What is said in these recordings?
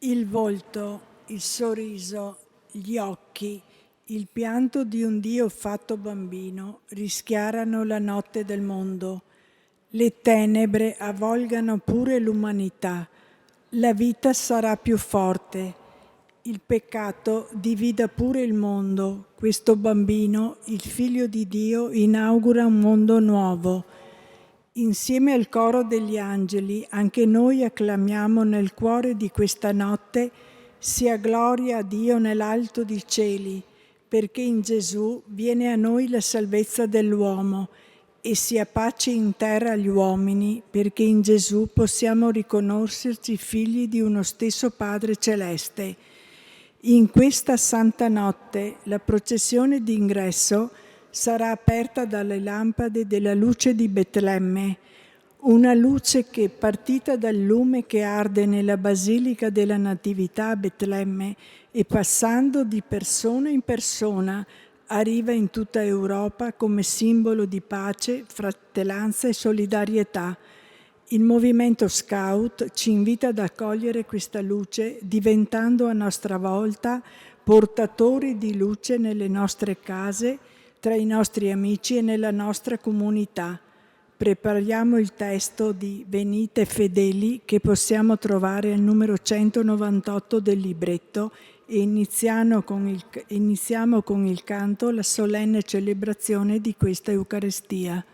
Il volto, il sorriso, gli occhi, il pianto di un Dio fatto bambino rischiarano la notte del mondo. Le tenebre avvolgano pure l'umanità. La vita sarà più forte. Il peccato divida pure il mondo. Questo bambino, il figlio di Dio, inaugura un mondo nuovo. Insieme al coro degli angeli, anche noi acclamiamo nel cuore di questa notte: sia gloria a Dio nell'alto di cieli, perché in Gesù viene a noi la salvezza dell'uomo, e sia pace in terra agli uomini, perché in Gesù possiamo riconoscerci figli di uno stesso Padre Celeste. In questa santa notte la processione d'ingresso sarà aperta dalle lampade della luce di Betlemme, una luce che, partita dal lume che arde nella Basilica della Natività a Betlemme e passando di persona in persona, arriva in tutta Europa come simbolo di pace, fratellanza e solidarietà. Il movimento Scout ci invita ad accogliere questa luce, diventando a nostra volta portatori di luce nelle nostre case, tra i nostri amici e nella nostra comunità. Prepariamo il testo di Venite fedeli che possiamo trovare al numero 198 del libretto e iniziamo con il canto la solenne celebrazione di questa Eucaristia.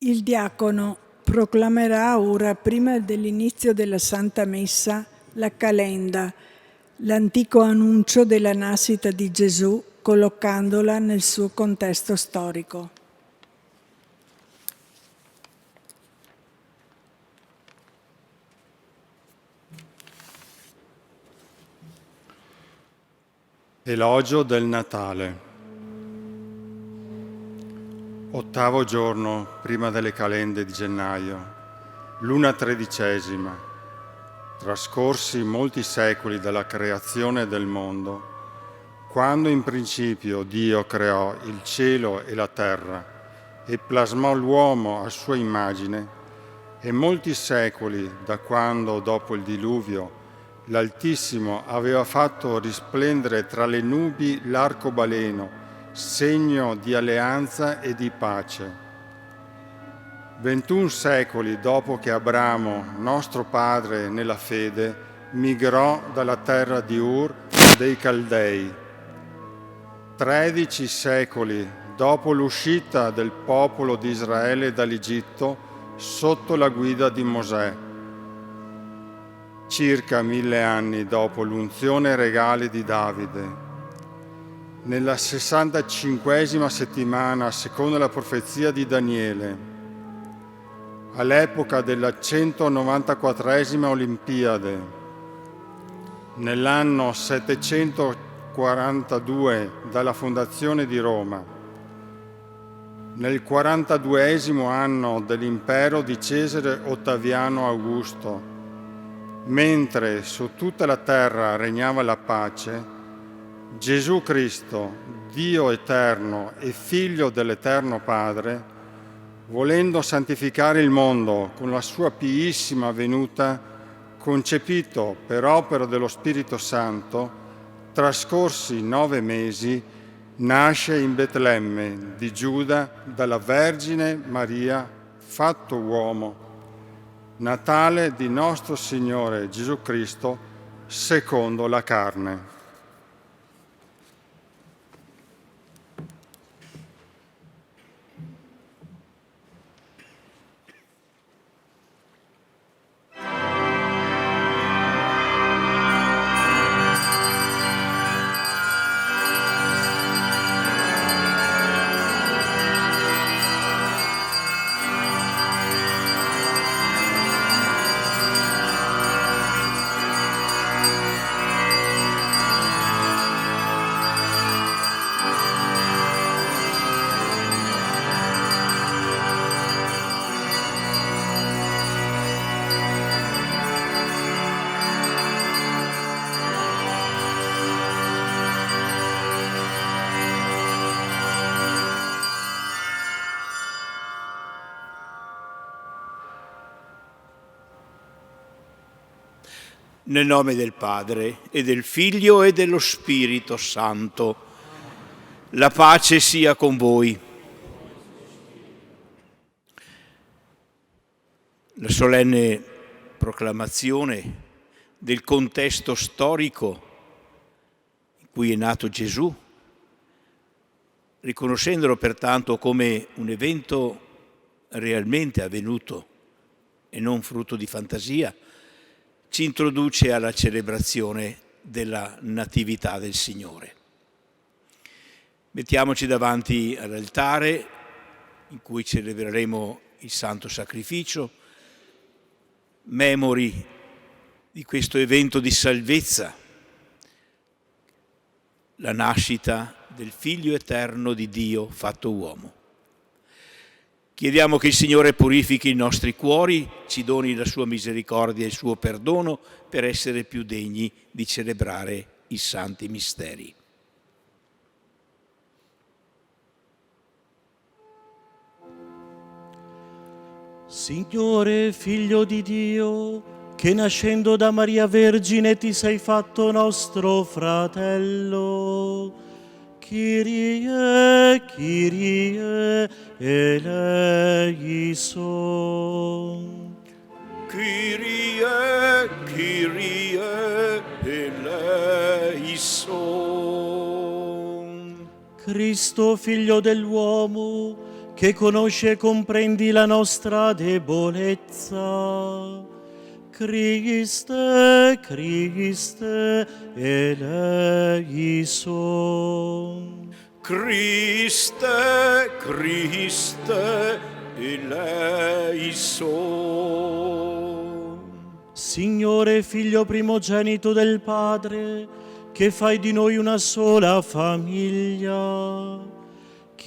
Il diacono proclamerà ora, prima dell'inizio della Santa Messa, la calenda, l'antico annuncio della nascita di Gesù, collocandola nel suo contesto storico. Elogio del Natale. Ottavo giorno prima delle calende di gennaio, luna tredicesima. Trascorsi molti secoli dalla creazione del mondo, quando in principio Dio creò il cielo e la terra e plasmò l'uomo a sua immagine, e molti secoli da quando, dopo il diluvio, l'Altissimo aveva fatto risplendere tra le nubi l'arcobaleno, segno di alleanza e di pace. 21 secoli dopo che Abramo, nostro padre nella fede, migrò dalla terra di Ur dei Caldei. 13 secoli dopo l'uscita del popolo di Israele dall'Egitto sotto la guida di Mosè. Circa 1000 anni dopo l'unzione regale di Davide. Nella 65esima settimana, secondo la profezia di Daniele, all'epoca della 194esima Olimpiade, nell'anno 742 dalla fondazione di Roma, nel 42esimo anno dell'impero di Cesare Ottaviano Augusto, mentre su tutta la terra regnava la pace, Gesù Cristo, Dio eterno e Figlio dell'Eterno Padre, volendo santificare il mondo con la sua piissima venuta, concepito per opera dello Spirito Santo, trascorsi 9 mesi, nasce in Betlemme di Giuda dalla Vergine Maria, fatto uomo. Natale di nostro Signore Gesù Cristo, secondo la carne. Nel nome del Padre, e del Figlio, e dello Spirito Santo. La pace sia con voi. La solenne proclamazione del contesto storico in cui è nato Gesù, riconoscendolo pertanto come un evento realmente avvenuto e non frutto di fantasia, ci introduce alla celebrazione della Natività del Signore. Mettiamoci davanti all'altare in cui celebreremo il Santo Sacrificio, memori di questo evento di salvezza, la nascita del Figlio eterno di Dio fatto uomo. Chiediamo che il Signore purifichi i nostri cuori, ci doni la sua misericordia e il suo perdono per essere più degni di celebrare i santi misteri. Signore, Figlio di Dio, che nascendo da Maria Vergine ti sei fatto nostro fratello, Kyrie, Kyrie, eleison. Kyrie, Kyrie, eleison. Cristo, Figlio dell'uomo, che conosci e comprendi la nostra debolezza. Christe, Christe, eleison. Christe, Christe, eleison. Signore, Figlio primogenito del Padre, che fai di noi una sola famiglia.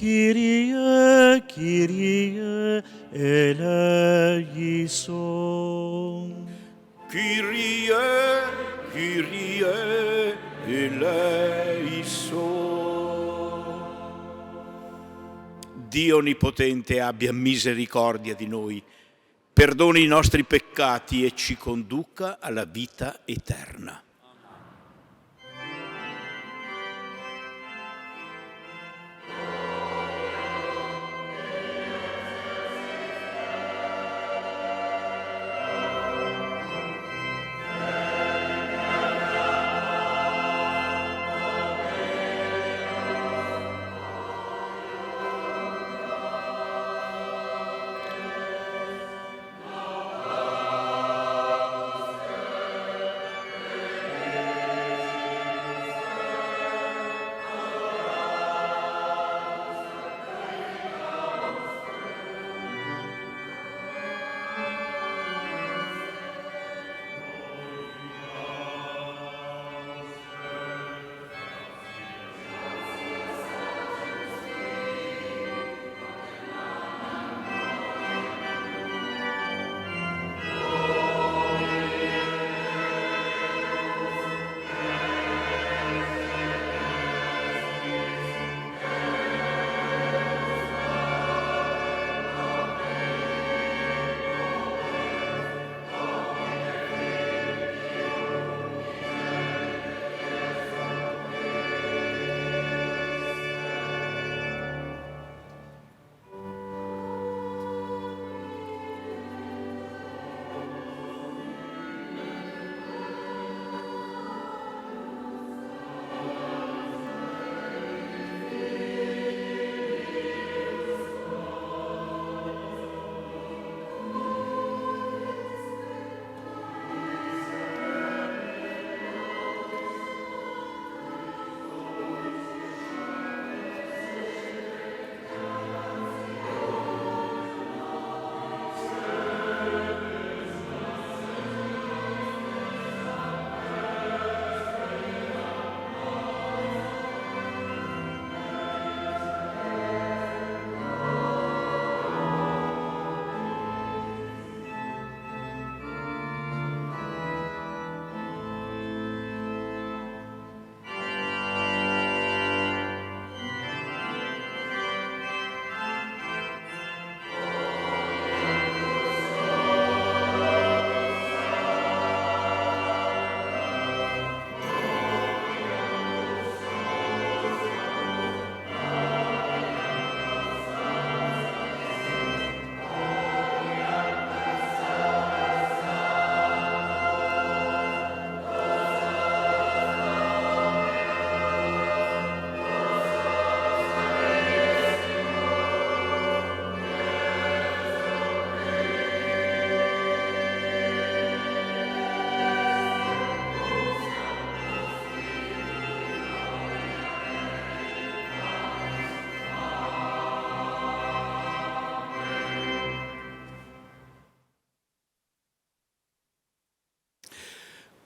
Kyrie, Kyrie, eleison. Kyrie, Kyrie, eleison. Dio Onnipotente abbia misericordia di noi, perdoni i nostri peccati e ci conduca alla vita eterna.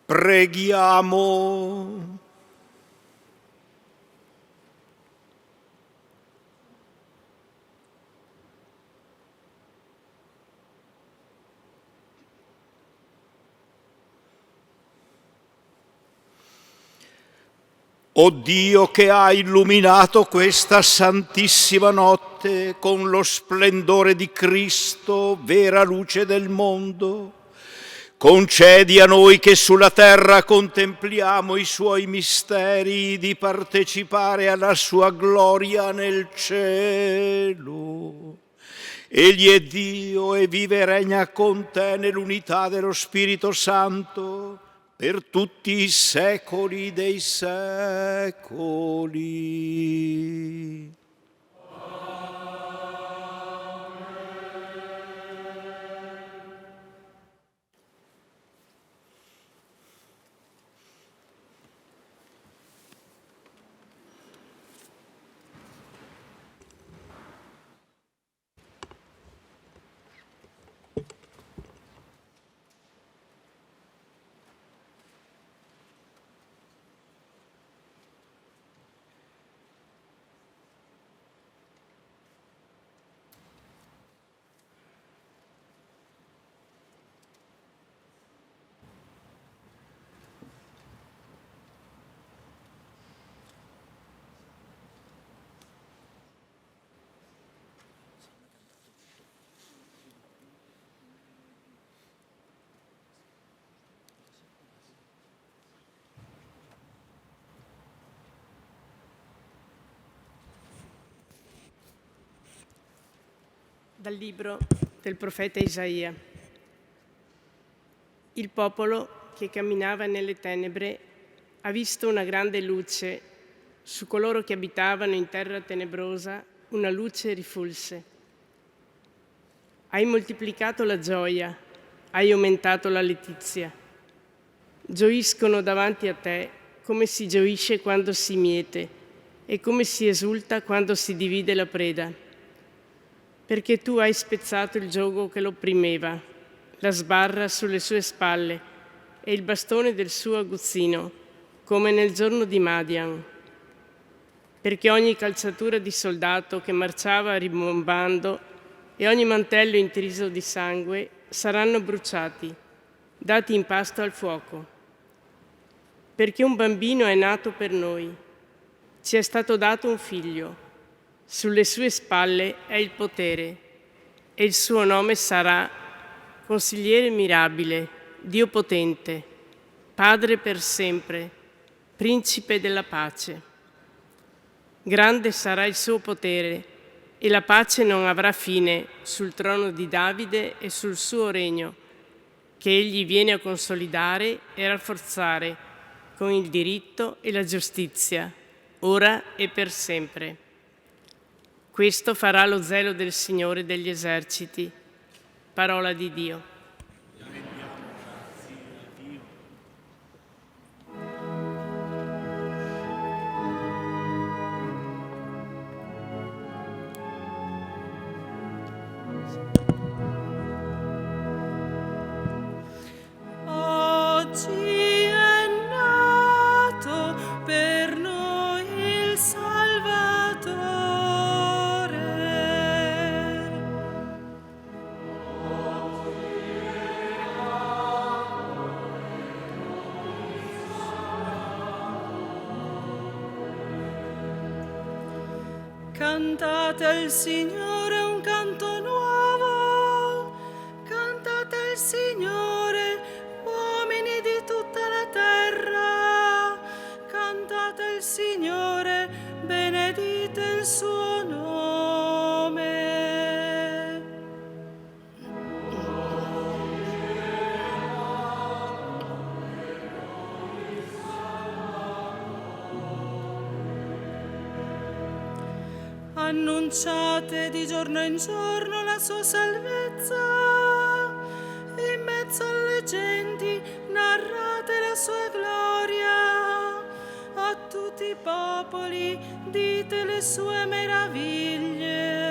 Preghiamo. O Dio, che hai illuminato questa santissima notte con lo splendore di Cristo, vera luce del mondo, concedi a noi che sulla terra contempliamo i suoi misteri di partecipare alla sua gloria nel cielo. Egli è Dio e vive e regna con te nell'unità dello Spirito Santo per tutti i secoli dei secoli. Dal libro del profeta Isaia. Il popolo che camminava nelle tenebre ha visto una grande luce. Su coloro che abitavano in terra tenebrosa una luce rifulse. Hai moltiplicato la gioia, hai aumentato la letizia. Gioiscono davanti a te come si gioisce quando si miete e come si esulta quando si divide la preda. Perché tu hai spezzato il giogo che lo opprimeva, la sbarra sulle sue spalle e il bastone del suo aguzzino, come nel giorno di Madian. Perché ogni calzatura di soldato che marciava rimbombando e ogni mantello intriso di sangue saranno bruciati, dati in pasto al fuoco. Perché un bambino è nato per noi, ci è stato dato un figlio, sulle sue spalle è il potere e il suo nome sarà Consigliere mirabile, Dio potente, Padre per sempre, Principe della pace. Grande sarà il suo potere e la pace non avrà fine sul trono di Davide e sul suo regno, che egli viene a consolidare e rafforzare con il diritto e la giustizia, ora e per sempre. Questo farà lo zelo del Signore degli eserciti. Parola di Dio. Cantate al Signore un canto nuovo, cantate al Signore, uomini di tutta la terra, cantate al Signore, benedite il suo nome. Annunciate di giorno in giorno la sua salvezza, in mezzo alle genti narrate la sua gloria, a tutti i popoli dite le sue meraviglie.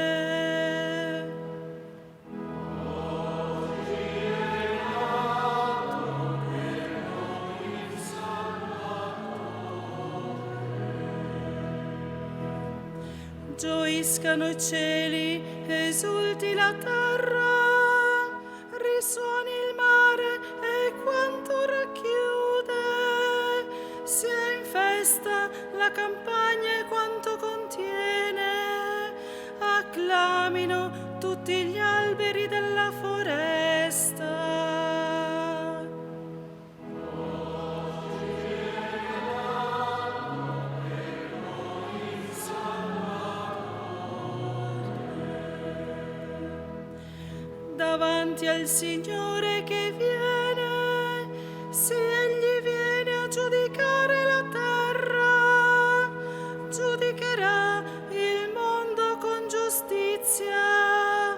Gioiscano i cieli, esulti la terra, risuoni il mare e quanto racchiude, sia in festa la campagna e quanto contiene, acclamino tutti gli alberi della foresta. Davanti al Signore che viene, sì, egli viene a giudicare la terra, giudicherà il mondo con giustizia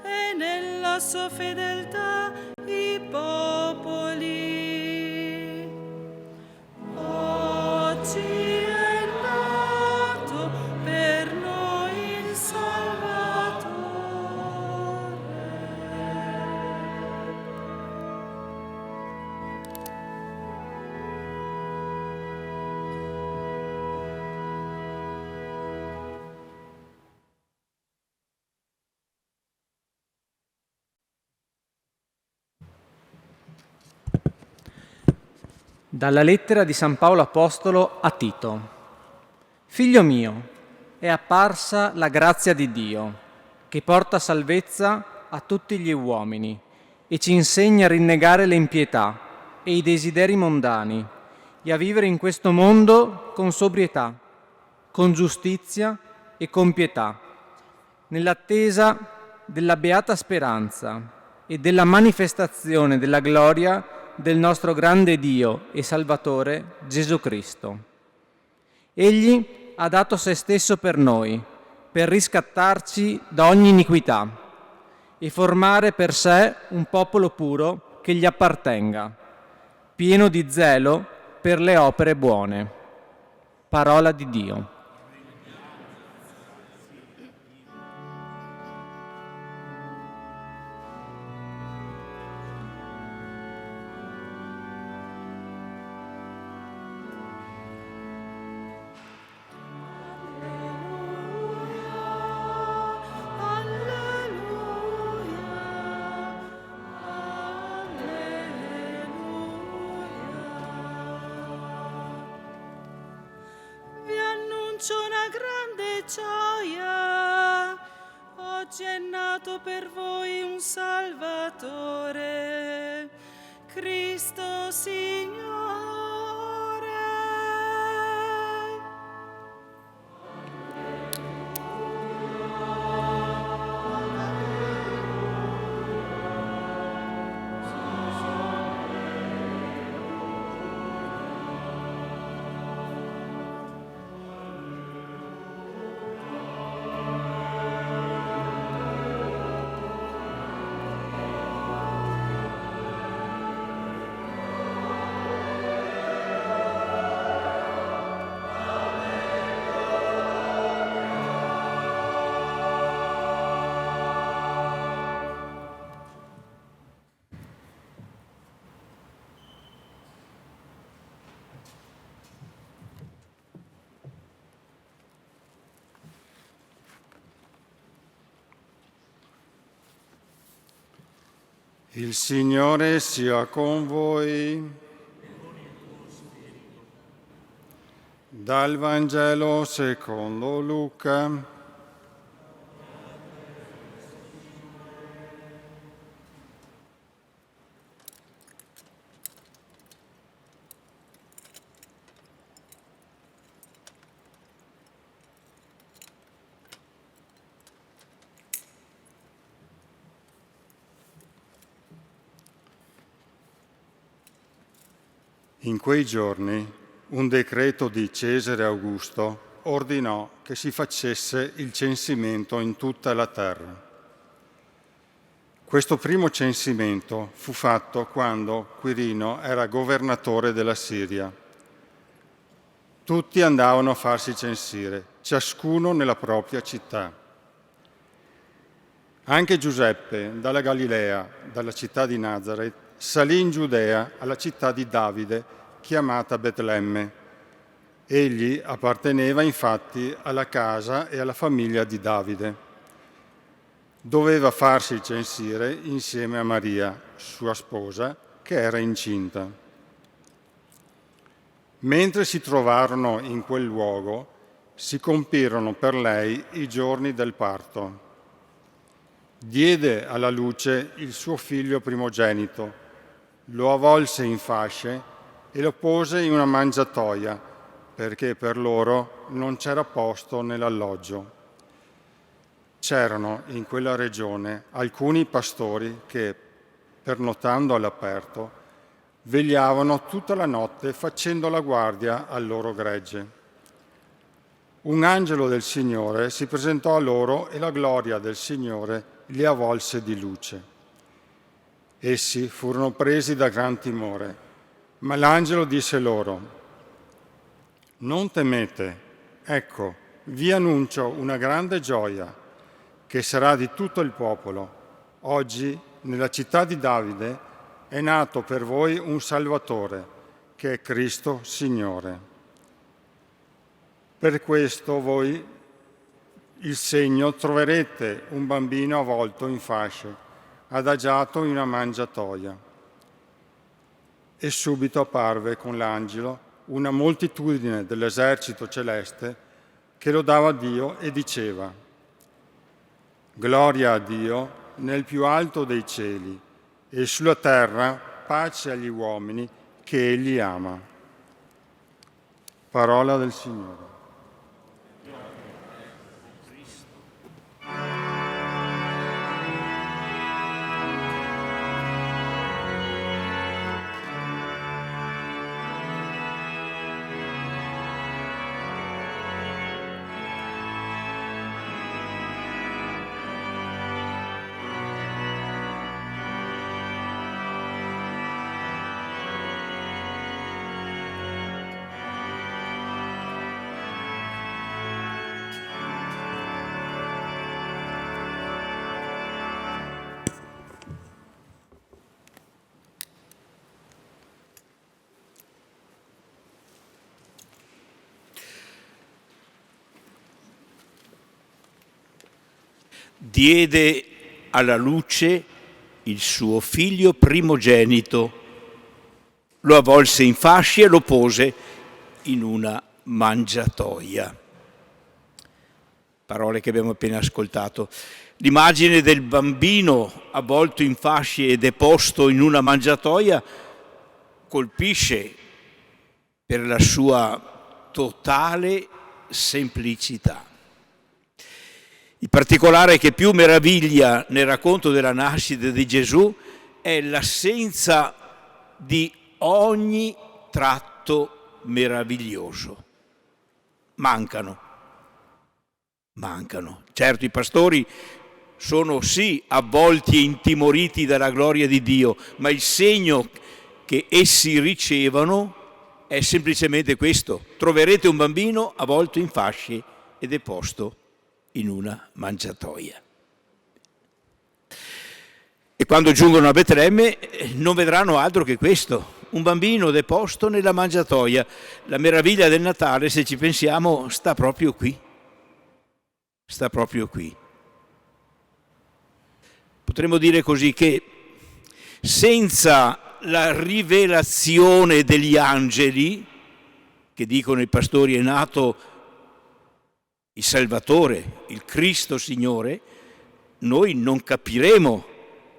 e nella sua fedeltà i popoli. Oggi è nato per noi il Salvatore. Dalla lettera di San Paolo Apostolo a Tito. Figlio mio, è apparsa la grazia di Dio, che porta salvezza a tutti gli uomini e ci insegna a rinnegare le impietà e i desideri mondani e a vivere in questo mondo con sobrietà, con giustizia e con pietà, nell'attesa della beata speranza e della manifestazione della gloria del nostro grande Dio e Salvatore Gesù Cristo. Egli ha dato se stesso per noi, per riscattarci da ogni iniquità e formare per sé un popolo puro che gli appartenga, pieno di zelo per le opere buone. Parola di Dio. Una grande gioia, oggi è nato per voi un Salvatore, Cristo Signore. Il Signore sia con voi. Dal Vangelo secondo Luca. In quei giorni un decreto di Cesare Augusto ordinò che si facesse il censimento in tutta la terra. Questo primo censimento fu fatto quando Quirino era governatore della Siria. Tutti andavano a farsi censire, ciascuno nella propria città. Anche Giuseppe, dalla Galilea, dalla città di Nazaret, salì in Giudea alla città di Davide, chiamata Betlemme. Egli apparteneva infatti alla casa e alla famiglia di Davide. Doveva farsi censire insieme a Maria, sua sposa, che era incinta. Mentre si trovarono in quel luogo, si compirono per lei i giorni del parto. Diede alla luce il suo figlio primogenito, lo avvolse in fasce e lo pose in una mangiatoia, perché per loro non c'era posto nell'alloggio. C'erano in quella regione alcuni pastori che, pernottando all'aperto, vegliavano tutta la notte facendo la guardia al loro gregge. Un angelo del Signore si presentò a loro e la gloria del Signore li avvolse di luce. Essi furono presi da gran timore, ma l'angelo disse loro: «Non temete, ecco, vi annuncio una grande gioia che sarà di tutto il popolo. Oggi, nella città di Davide, è nato per voi un Salvatore, che è Cristo Signore. Per questo voi il segno troverete un bambino avvolto in fasce, adagiato in una mangiatoia». E subito apparve con l'angelo una moltitudine dell'esercito celeste che lodava Dio e diceva: «Gloria a Dio nel più alto dei cieli e sulla terra pace agli uomini che Egli ama». Parola del Signore. diede alla luce il suo figlio primogenito, lo avvolse in fasce e lo pose in una mangiatoia. Parole che abbiamo appena ascoltato. L'immagine del bambino avvolto in fasce e deposto in una mangiatoia colpisce per la sua totale semplicità. Il particolare che più meraviglia nel racconto della nascita di Gesù è l'assenza di ogni tratto meraviglioso. Mancano. Certo, i pastori sono sì avvolti e intimoriti dalla gloria di Dio, ma il segno che essi ricevono è semplicemente questo: troverete un bambino avvolto in fasce e deposto in una mangiatoia. E quando giungono a Betlemme non vedranno altro che questo: un bambino deposto nella mangiatoia. La meraviglia del Natale, se ci pensiamo, sta proprio qui. Potremmo dire così che senza la rivelazione degli angeli, che dicono i pastori è nato il Salvatore, il Cristo Signore, noi non capiremo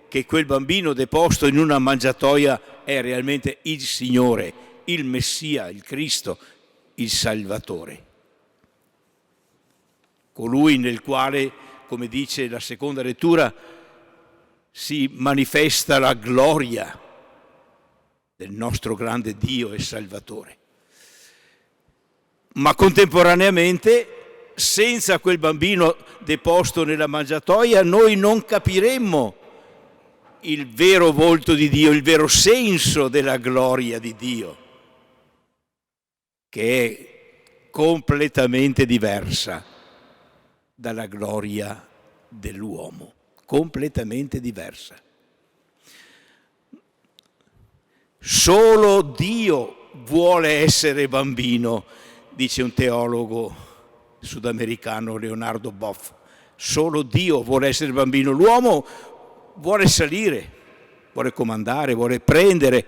che quel bambino deposto in una mangiatoia è realmente il Signore, il Messia, il Cristo, il Salvatore. Colui nel quale, come dice la seconda lettura, si manifesta la gloria del nostro grande Dio e Salvatore. Ma contemporaneamente, senza quel bambino deposto nella mangiatoia, noi non capiremmo il vero volto di Dio, il vero senso della gloria di Dio, che è completamente diversa dalla gloria dell'uomo, completamente diversa. Solo Dio vuole essere bambino, dice un teologo sudamericano, Leonardo Boff. Solo Dio vuole essere bambino. L'uomo vuole salire, vuole comandare, vuole prendere.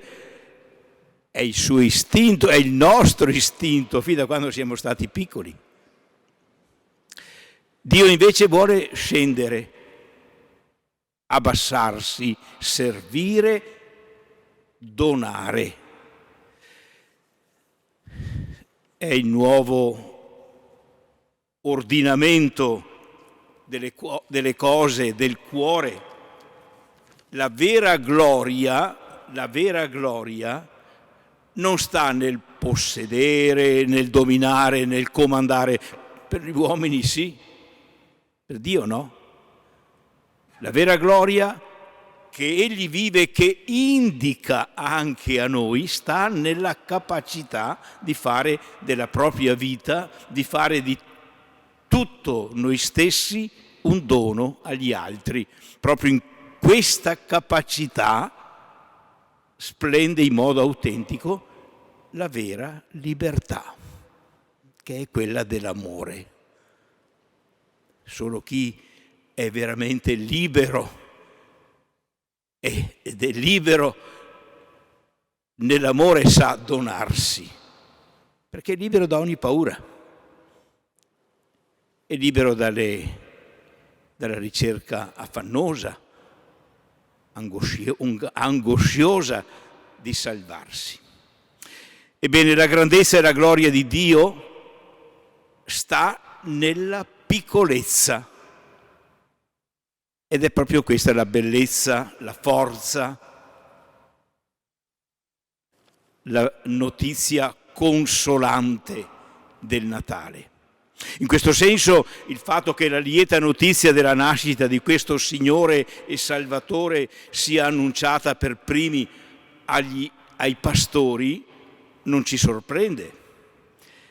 È il suo istinto, è il nostro istinto, fin da quando siamo stati piccoli. Dio invece vuole scendere, abbassarsi, servire, donare. È il nuovo ordinamento delle cose, del cuore. La vera gloria non sta nel possedere, nel dominare, nel comandare. Per gli uomini sì, per Dio no. La vera gloria che Egli vive, che indica anche a noi, sta nella capacità di fare della propria vita, di fare di tutto noi stessi un dono agli altri. Proprio in questa capacità splende in modo autentico la vera libertà, che è quella dell'amore. Solo chi è veramente libero ed è libero nell'amore sa donarsi, perché è libero da ogni paura, è libero dalla ricerca affannosa, angosciosa di salvarsi. Ebbene, la grandezza e la gloria di Dio sta nella piccolezza. Ed è proprio questa la bellezza, la forza, la notizia consolante del Natale. In questo senso, il fatto che la lieta notizia della nascita di questo Signore e Salvatore sia annunciata per primi ai pastori non ci sorprende.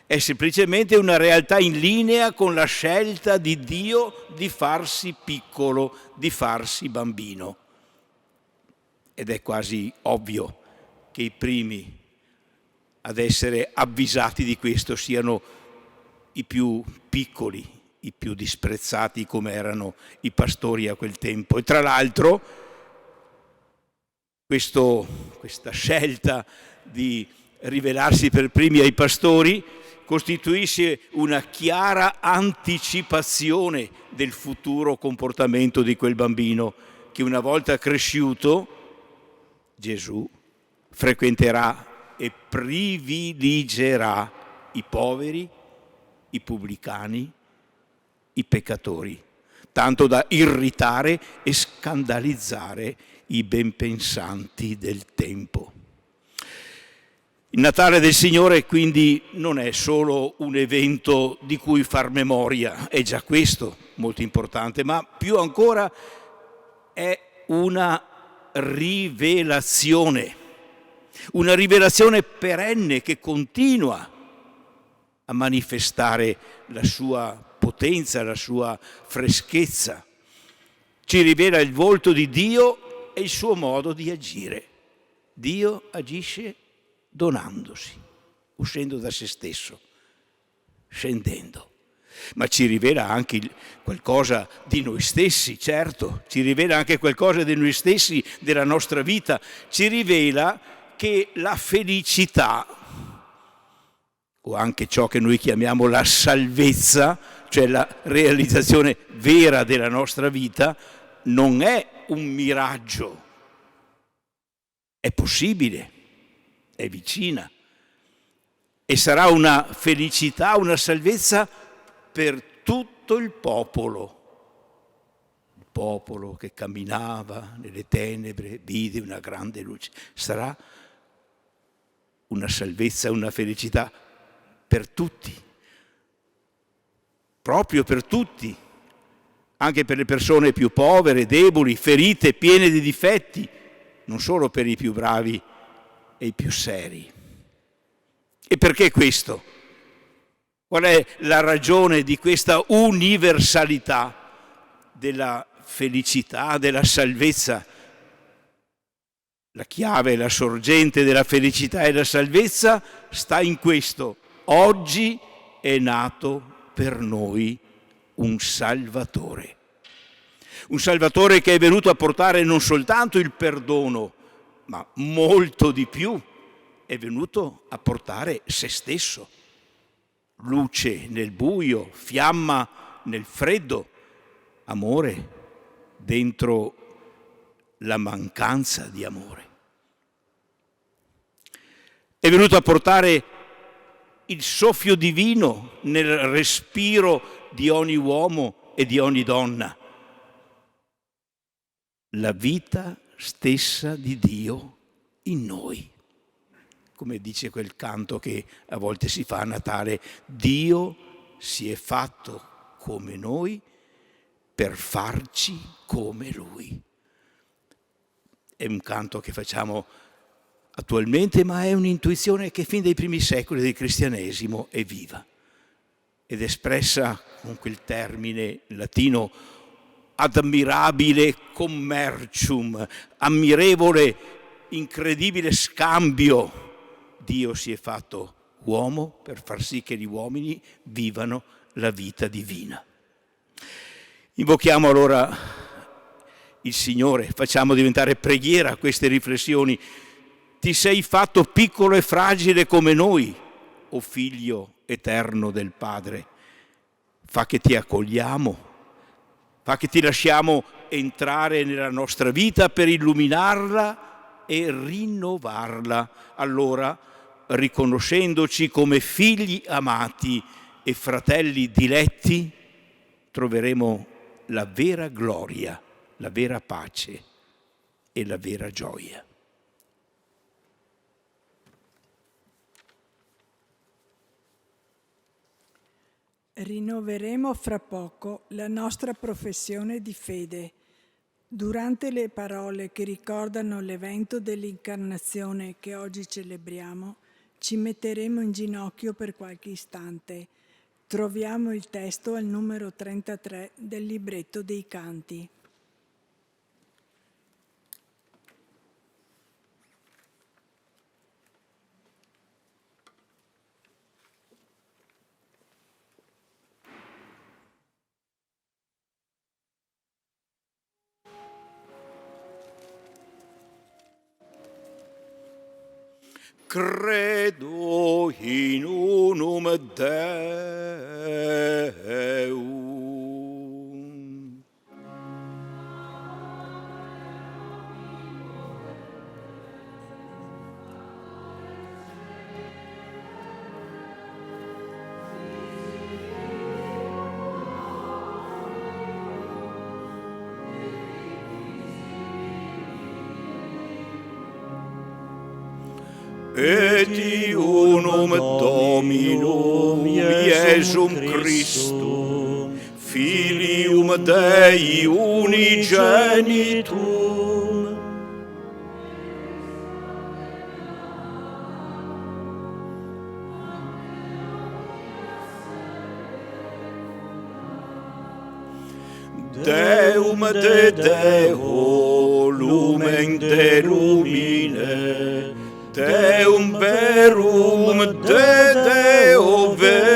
È semplicemente una realtà in linea con la scelta di Dio di farsi piccolo, di farsi bambino. Ed è quasi ovvio che i primi ad essere avvisati di questo siano i più piccoli, i più disprezzati come erano i pastori a quel tempo. E tra l'altro questa scelta di rivelarsi per primi ai pastori costituisce una chiara anticipazione del futuro comportamento di quel bambino che una volta cresciuto Gesù frequenterà e privilegerà i poveri, i pubblicani, i peccatori, tanto da irritare e scandalizzare i benpensanti del tempo. Il Natale del Signore quindi non è solo un evento di cui far memoria, è già questo molto importante, ma più ancora è una rivelazione perenne che continua a manifestare la sua potenza, la sua freschezza. Ci rivela il volto di Dio e il suo modo di agire. Dio agisce donandosi, uscendo da se stesso, scendendo. Ma ci rivela anche qualcosa di noi stessi, certo, ci rivela anche qualcosa di noi stessi, della nostra vita, ci rivela che la felicità, o anche ciò che noi chiamiamo la salvezza, cioè la realizzazione vera della nostra vita, non è un miraggio, è possibile, è vicina e sarà una felicità, una salvezza per tutto il popolo che camminava nelle tenebre, vide una grande luce. Sarà una salvezza, una felicità per tutti, proprio per tutti, anche per le persone più povere, deboli, ferite, piene di difetti, non solo per i più bravi e i più seri. E perché questo? Qual è la ragione di questa universalità della felicità, della salvezza? La chiave, la sorgente della felicità e della salvezza sta in questo: oggi è nato per noi un Salvatore. Un Salvatore che è venuto a portare non soltanto il perdono, ma molto di più, è venuto a portare se stesso. Luce nel buio, fiamma nel freddo, amore dentro la mancanza di amore. È venuto a portare il soffio divino nel respiro di ogni uomo e di ogni donna. La vita stessa di Dio in noi. Come dice quel canto che a volte si fa a Natale, Dio si è fatto come noi per farci come Lui. È un canto che facciamo attualmente, ma è un'intuizione che fin dai primi secoli del cristianesimo è viva ed espressa con quel termine latino admirabile commercium, ammirevole, incredibile scambio. Dio si è fatto uomo per far sì che gli uomini vivano la vita divina. Invochiamo allora il Signore, facciamo diventare preghiera queste riflessioni. Ti sei fatto piccolo e fragile come noi, o Figlio eterno del Padre. Fa che ti accogliamo, fa che ti lasciamo entrare nella nostra vita per illuminarla e rinnovarla. Allora, riconoscendoci come figli amati e fratelli diletti, troveremo la vera gloria, la vera pace e la vera gioia. Rinnoveremo fra poco la nostra professione di fede. Durante le parole che ricordano l'evento dell'incarnazione che oggi celebriamo, ci metteremo in ginocchio per qualche istante. Troviamo il testo al numero 33 del libretto dei canti. Credo in unum Deum. Et unum Dominum Iesum Christum, Filium Dei unigenitum, Deum de Deo, lumen de lumine, Deum verum de Deo verum.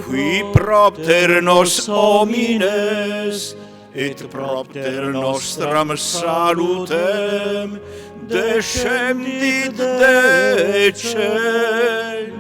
Qui propter nos homines, et propter nostram salutem, descendit de celis.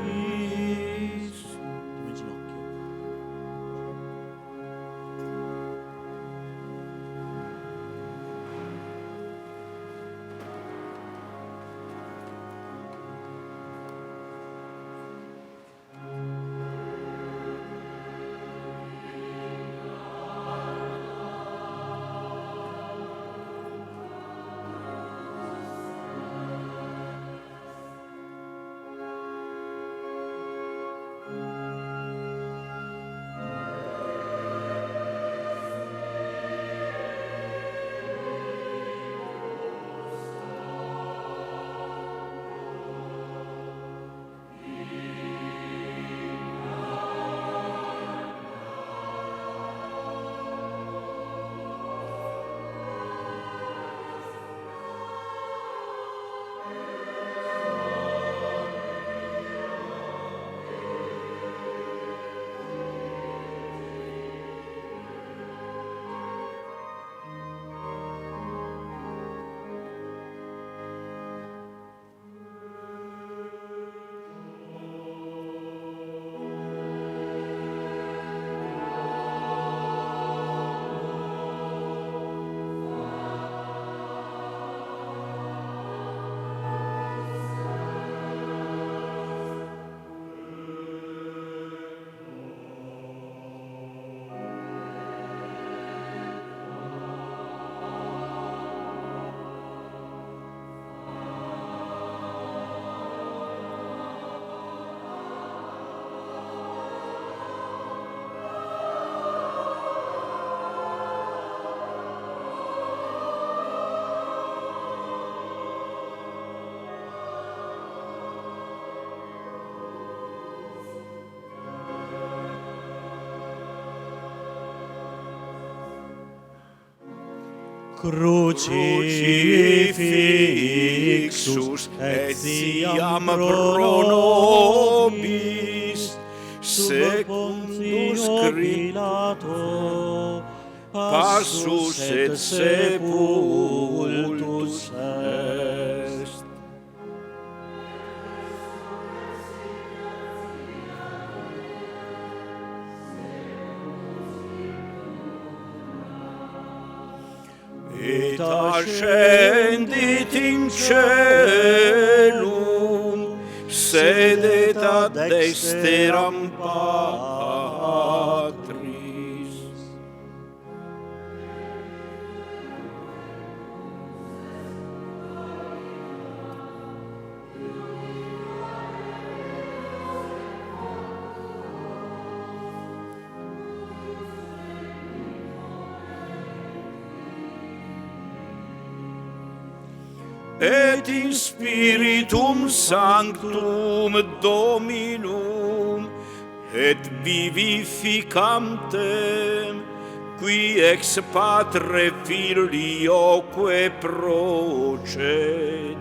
Crucifixus etiam pro nobis secundus Pilato passus et sepultus est. Et ascendit in caelum, sedet ad dexteram Patris. Et in Spiritum Sanctum Dominum, et vivificantem, qui ex patre filioque procedit.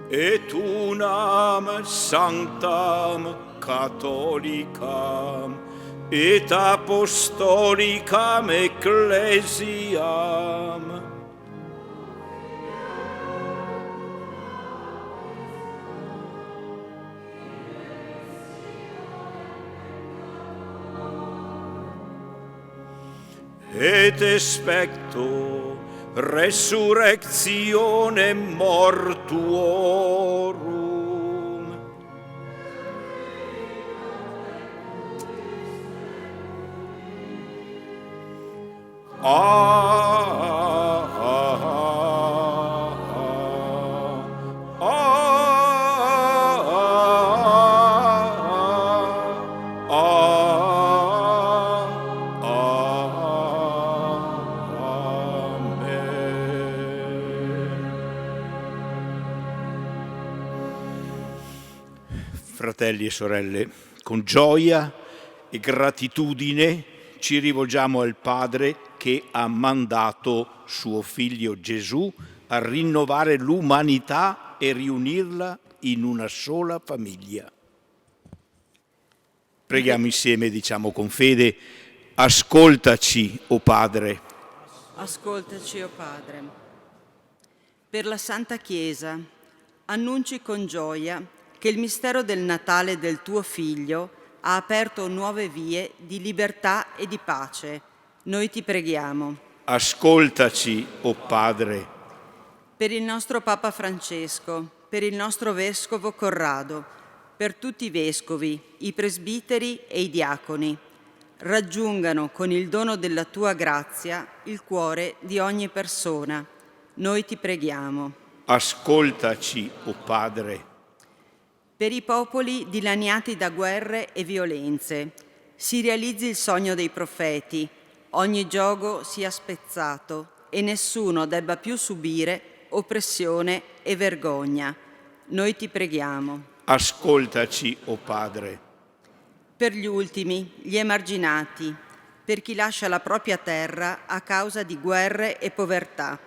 Et unam sanctam catholicam et apostolicam ecclesiam et expecto resurrectionem mortuorum. Fratelli e sorelle, con gioia e gratitudine ci rivolgiamo al Padre che ha mandato suo Figlio Gesù a rinnovare l'umanità e riunirla in una sola famiglia. Preghiamo insieme, diciamo con fede: ascoltaci, o Padre. Ascoltaci, o Padre. Per la Santa Chiesa, annunci con gioia che il mistero del Natale del tuo Figlio ha aperto nuove vie di libertà e di pace. Noi ti preghiamo. Ascoltaci, o Padre. Per il nostro Papa Francesco, per il nostro Vescovo Corrado, per tutti i vescovi, i presbiteri e i diaconi, raggiungano con il dono della tua grazia il cuore di ogni persona. Noi ti preghiamo. Ascoltaci, o Padre. Per i popoli dilaniati da guerre e violenze, si realizzi il sogno dei profeti, ogni giogo sia spezzato e nessuno debba più subire oppressione e vergogna. Noi ti preghiamo. Ascoltaci, o Padre. Per gli ultimi, gli emarginati, per chi lascia la propria terra a causa di guerre e povertà.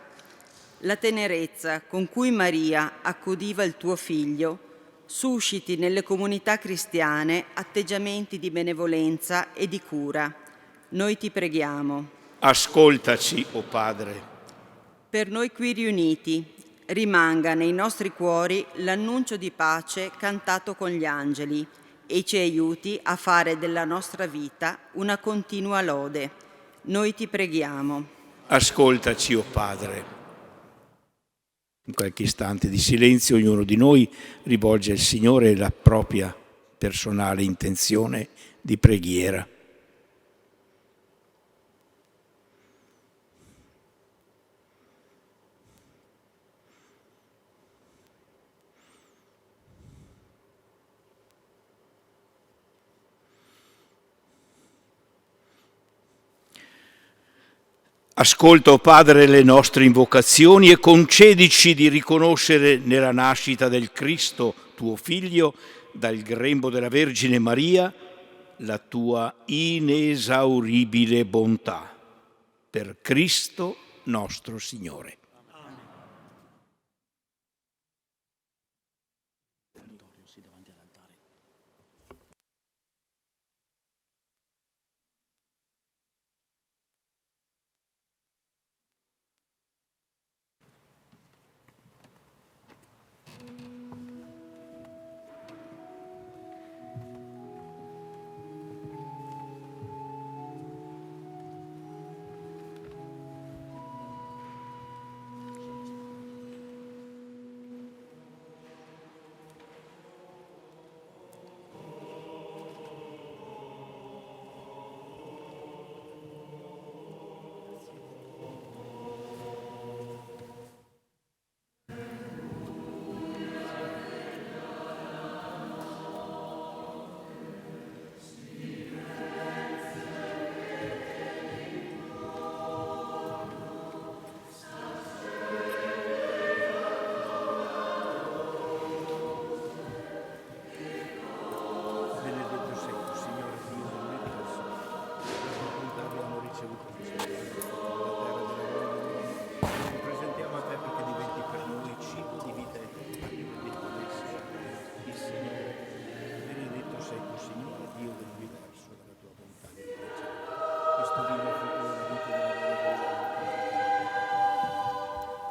La tenerezza con cui Maria accudiva il tuo Figlio susciti nelle comunità cristiane atteggiamenti di benevolenza e di cura. Noi ti preghiamo. Ascoltaci, o Padre. Per noi qui riuniti, rimanga nei nostri cuori l'annuncio di pace cantato con gli angeli e ci aiuti a fare della nostra vita una continua lode. Noi ti preghiamo. Ascoltaci, o Padre. In qualche istante di silenzio ognuno di noi rivolge al Signore la propria personale intenzione di preghiera. Ascolta, o Padre, le nostre invocazioni e concedici di riconoscere nella nascita del Cristo, tuo Figlio, dal grembo della Vergine Maria, la tua inesauribile bontà. Per Cristo nostro Signore. presentiamo a te perché diventi per noi cibo di vita eterna. Benedetto il Signore, benedetto sei tu, Signore, Dio dell'universo, dalla tua bontà nel cielo. Questo vino frutto della vita della e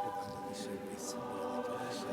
vada di salvezza, benedetto sei,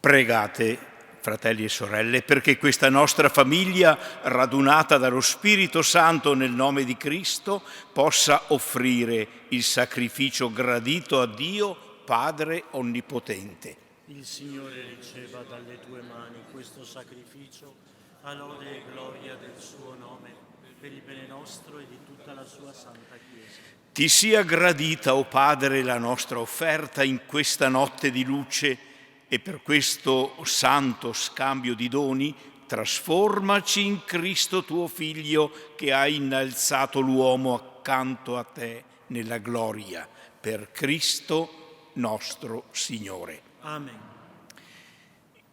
Pregate, fratelli e sorelle, perché questa nostra famiglia, radunata dallo Spirito Santo nel nome di Cristo, possa offrire il sacrificio gradito a Dio, Padre Onnipotente. Il Signore riceva dalle tue mani questo sacrificio, a lode e gloria del suo nome, per il bene nostro e di tutta la sua Santa Chiesa. Ti sia gradita, o Padre, la nostra offerta in questa notte di luce, e per questo santo scambio di doni trasformaci in Cristo tuo Figlio, che ha innalzato l'uomo accanto a te nella gloria, per Cristo nostro Signore. Amen.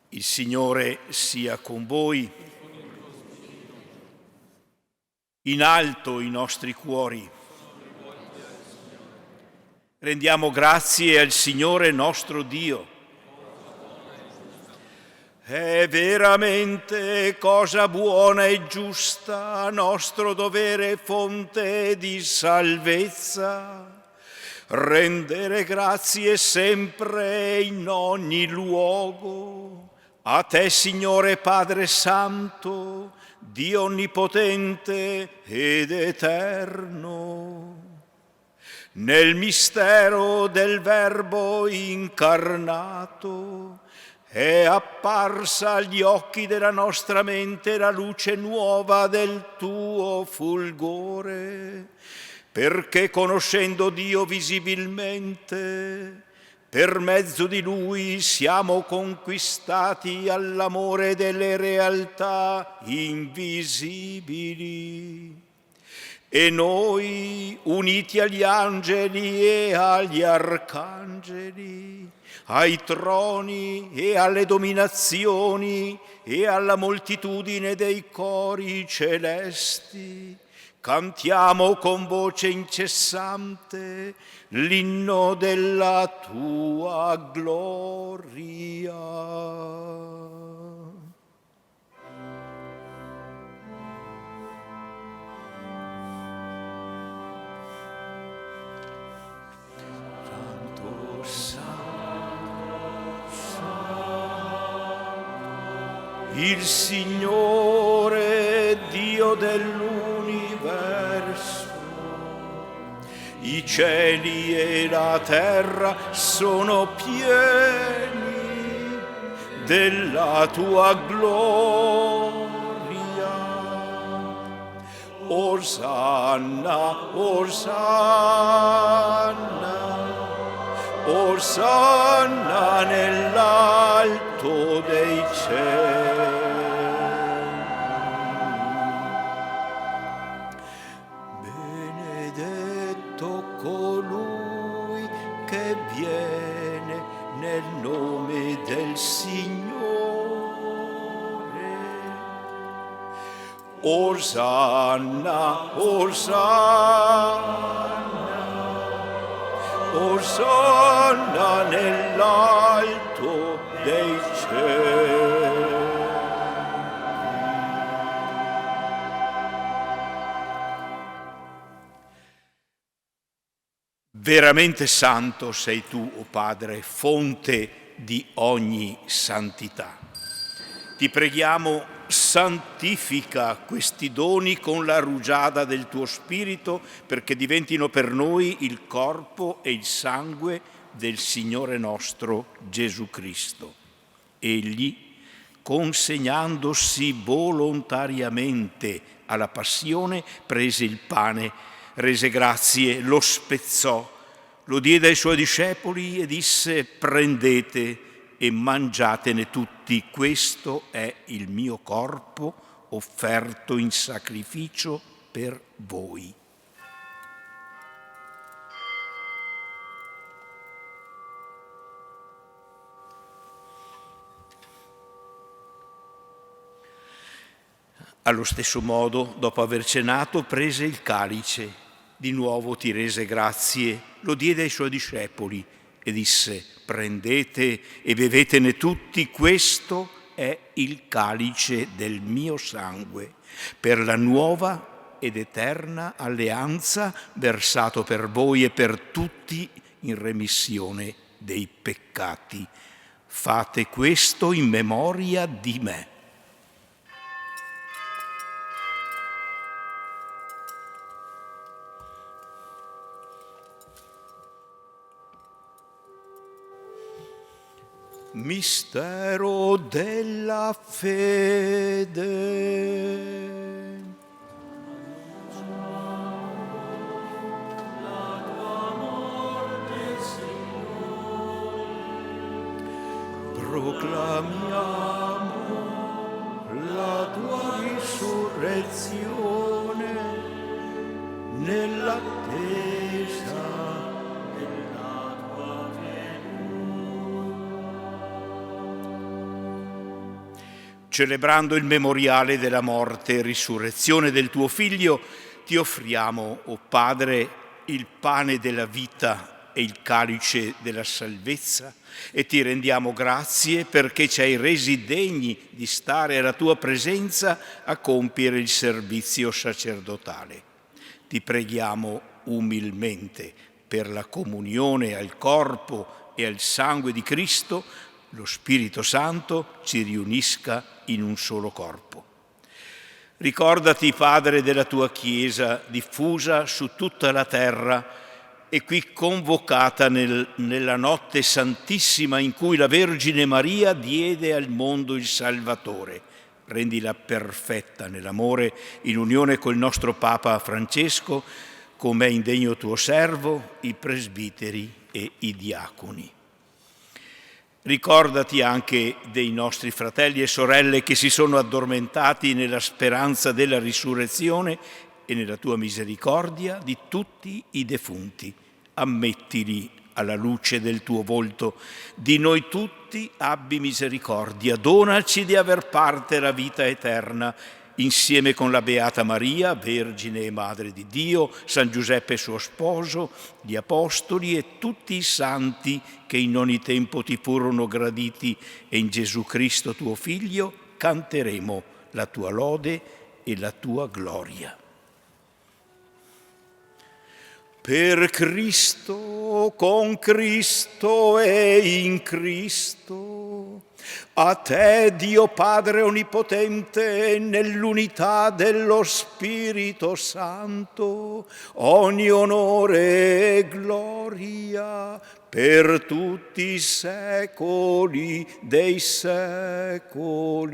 Il Signore sia con voi. In alto i nostri cuori. Rendiamo grazie al Signore nostro Dio. È veramente cosa buona e giusta, nostro dovere fonte di salvezza, rendere grazie sempre in ogni luogo, a te Signore Padre Santo, Dio Onnipotente ed Eterno. Nel mistero del Verbo incarnato, è apparsa agli occhi della nostra mente la luce nuova del tuo fulgore, perché conoscendo Dio visibilmente, per mezzo di Lui siamo conquistati all'amore delle realtà invisibili. E noi, uniti agli angeli e agli arcangeli, ai troni e alle dominazioni e alla moltitudine dei cori celesti, cantiamo con voce incessante l'inno della tua gloria. Il Signore Dio dell'universo, i cieli e la terra sono pieni della tua gloria. Osanna, Osanna, Osanna nell'alto dei cieli. Benedetto colui che viene nel nome del Signore. Osanna, Osanna, Osanna nell'alto dei cieli. Veramente santo sei tu, o Padre, fonte di ogni santità. Ti preghiamo, santifica questi doni con la rugiada del tuo Spirito, perché diventino per noi il corpo e il sangue del Signore nostro Gesù Cristo. Egli, consegnandosi volontariamente alla passione, prese il pane, rese grazie, lo spezzò, lo diede ai suoi discepoli e disse: prendete e mangiatene tutti, questo è il mio corpo offerto in sacrificio per voi. Allo stesso modo, dopo aver cenato, prese il calice, di nuovo ti rese grazie, lo diede ai suoi discepoli e disse: prendete e bevetene tutti, questo è il calice del mio sangue, per la nuova ed eterna alleanza, versato per voi e per tutti in remissione dei peccati. Fate questo in memoria di me. Mistero della fede. La tua morte, Signore, proclamiamo la tua risurrezione nell'attesa della tua Celebrando il memoriale della morte e risurrezione del tuo Figlio, ti offriamo, o Padre, il pane della vita e il calice della salvezza, e ti rendiamo grazie perché ci hai resi degni di stare alla tua presenza a compiere il servizio sacerdotale. Ti preghiamo umilmente per la comunione al corpo e al sangue di Cristo, lo Spirito Santo ci riunisca in un solo corpo. Ricordati, Padre, della tua Chiesa diffusa su tutta la terra e qui convocata nella notte santissima in cui la Vergine Maria diede al mondo il Salvatore. Rendila perfetta nell'amore, in unione col nostro Papa Francesco, come è indegno tuo servo, i presbiteri e i diaconi. Ricordati anche dei nostri fratelli e sorelle che si sono addormentati nella speranza della risurrezione e nella tua misericordia di tutti i defunti. Ammettili alla luce del tuo volto. Di noi tutti abbi misericordia. Donaci di aver parte alla vita eterna, insieme con la Beata Maria, Vergine e Madre di Dio, San Giuseppe suo sposo, gli Apostoli e tutti i santi che in ogni tempo ti furono graditi, e in Gesù Cristo tuo Figlio canteremo la tua lode e la tua gloria. Per Cristo, con Cristo e in Cristo, a te, Dio Padre Onnipotente, nell'unità dello Spirito Santo, ogni onore e gloria per tutti i secoli dei secoli.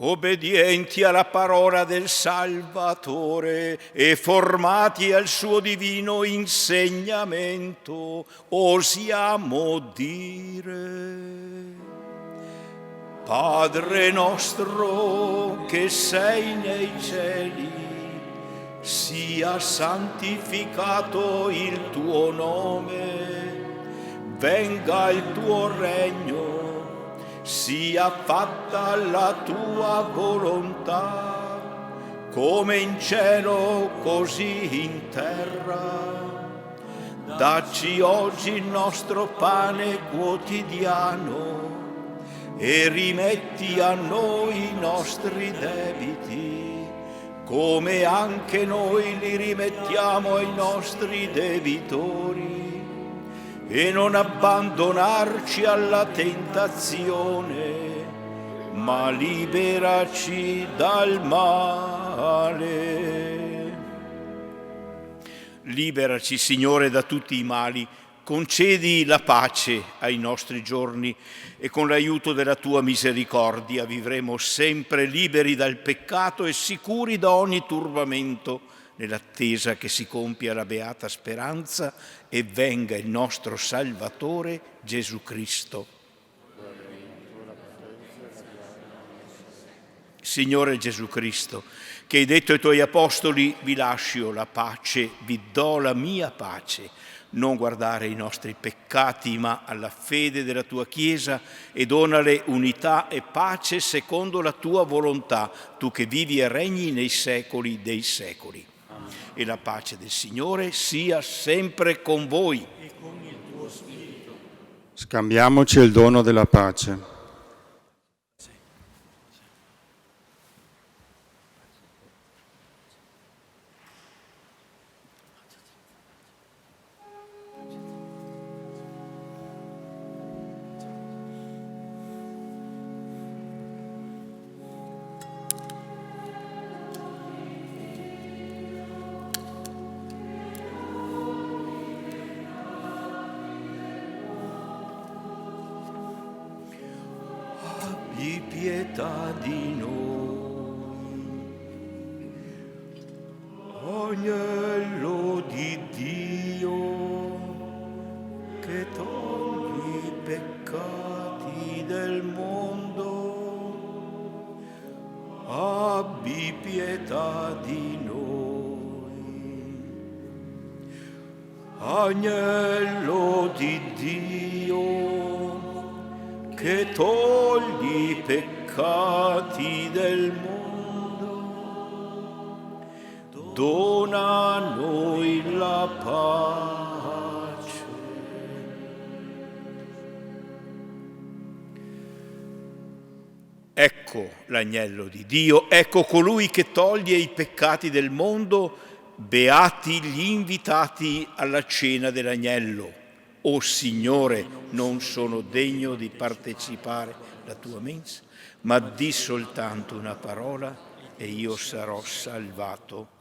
Obbedienti alla parola del Salvatore e formati al suo divino insegnamento, osiamo dire: Padre nostro che sei nei cieli, sia santificato il tuo nome, venga il tuo regno, sia fatta la tua volontà, come in cielo così in terra. Dacci oggi il nostro pane quotidiano e rimetti a noi i nostri debiti, come anche noi li rimettiamo ai nostri debitori. E non abbandonarci alla tentazione, ma liberaci dal male. Liberaci, Signore, da tutti i mali, concedi la pace ai nostri giorni e con l'aiuto della tua misericordia vivremo sempre liberi dal peccato e sicuri da ogni turbamento, nell'attesa che si compia la beata speranza e venga il nostro Salvatore Gesù Cristo. Signore Gesù Cristo, che hai detto ai tuoi apostoli: vi lascio la pace, vi do la mia pace, non guardare i nostri peccati ma alla fede della tua Chiesa e donale unità e pace secondo la tua volontà, tu che vivi e regni nei secoli dei secoli. E la pace del Signore sia sempre con voi. E con il tuo spirito. Scambiamoci il dono della pace. Abbi pietà di noi, Agnello di Dio, che togli i peccati del mondo. Abbi pietà di noi, Agnello di Dio, che togli i peccati del mondo, dona a noi la pace. Ecco l'agnello di Dio, ecco colui che toglie i peccati del mondo. Beati gli invitati alla cena dell'agnello. O Signore, non sono degno di partecipare alla tua mensa, ma di soltanto una parola e io sarò salvato.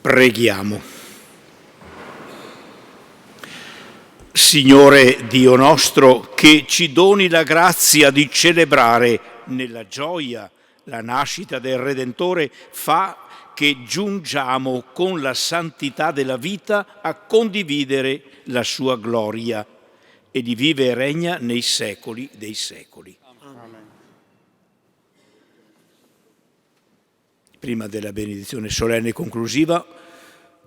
Preghiamo. Signore Dio nostro, che ci doni la grazia di celebrare nella gioia la nascita del Redentore, fa che giungiamo con la santità della vita a condividere la sua gloria, e di vive e regna nei secoli dei secoli. Amen. Prima della benedizione solenne conclusiva,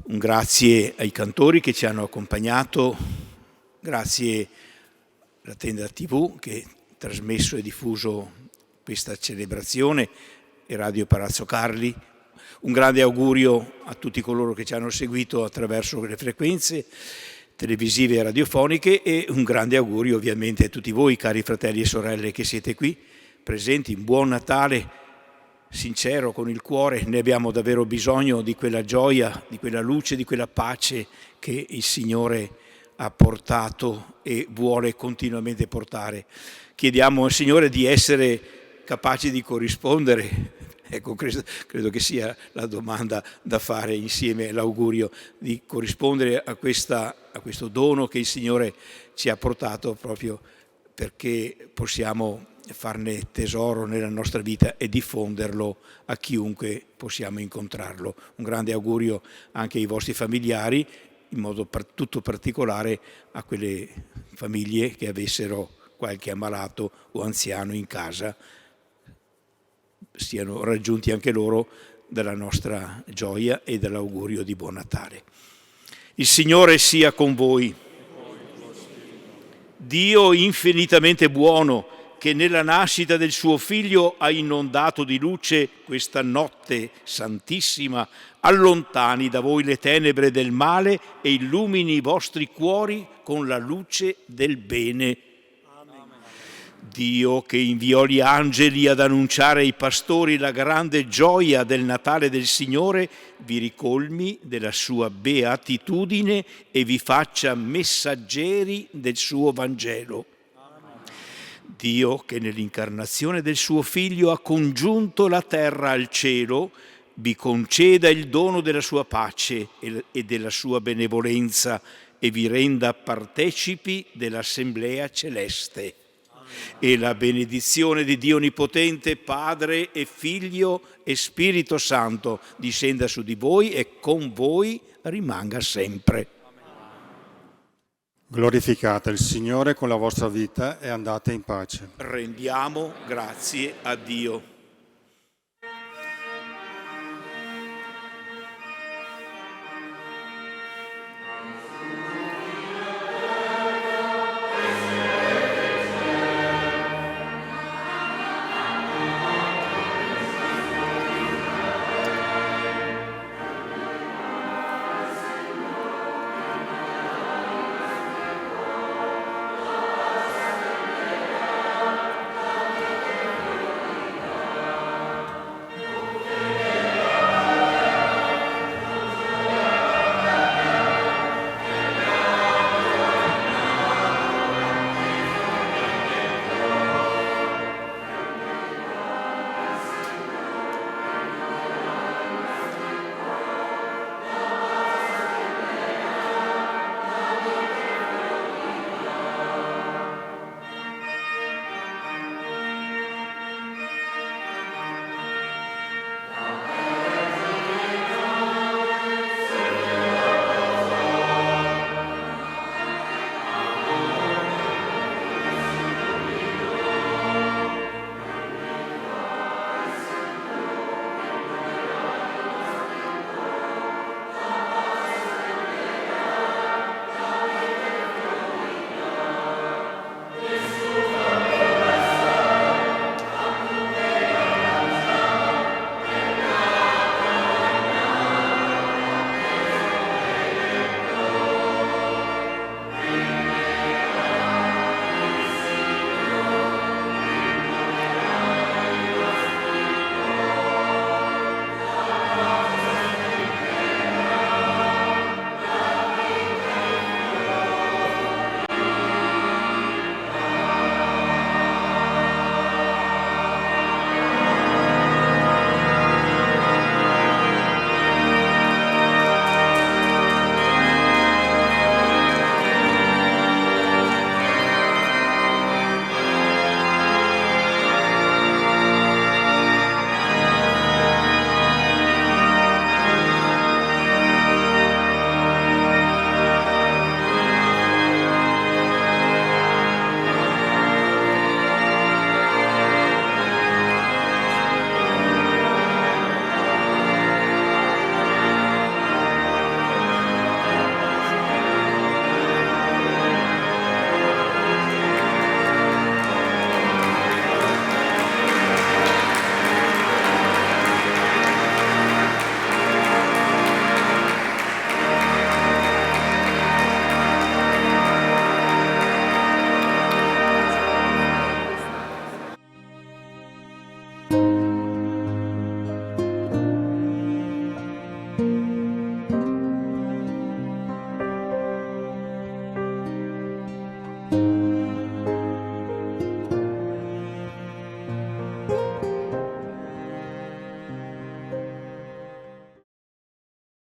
un grazie ai cantori che ci hanno accompagnato, grazie alla Tenda TV che ha trasmesso e diffuso questa celebrazione, e Radio Palazzo Carli. Un grande augurio a tutti coloro che ci hanno seguito attraverso le frequenze televisive e radiofoniche, e un grande augurio ovviamente a tutti voi, cari fratelli e sorelle che siete qui presenti. Un buon Natale sincero, con il cuore. Ne abbiamo davvero bisogno di quella gioia, di quella luce, di quella pace che il Signore ha portato e vuole continuamente portare. Chiediamo al Signore di essere capaci di corrispondere. Ecco, credo che sia la domanda da fare insieme, l'augurio di corrispondere a questo dono che il Signore ci ha portato, proprio perché possiamo farne tesoro nella nostra vita e diffonderlo a chiunque possiamo incontrarlo. Un grande augurio anche ai vostri familiari, in modo tutto particolare a quelle famiglie che avessero qualche ammalato o anziano in casa. Siano raggiunti anche loro dalla nostra gioia e dall'augurio di buon Natale. Il Signore sia con voi. Dio infinitamente buono, che nella nascita del suo Figlio ha inondato di luce questa notte santissima, allontani da voi le tenebre del male e illumini i vostri cuori con la luce del bene. Dio, che inviò gli angeli ad annunciare ai pastori la grande gioia del Natale del Signore, vi ricolmi della sua beatitudine e vi faccia messaggeri del suo Vangelo. Dio, che nell'incarnazione del suo Figlio ha congiunto la terra al cielo, vi conceda il dono della sua pace e della sua benevolenza e vi renda partecipi dell'assemblea celeste. E la benedizione di Dio Onnipotente, Padre e Figlio e Spirito Santo, discenda su di voi e con voi rimanga sempre. Glorificate il Signore con la vostra vita e andate in pace. Rendiamo grazie a Dio.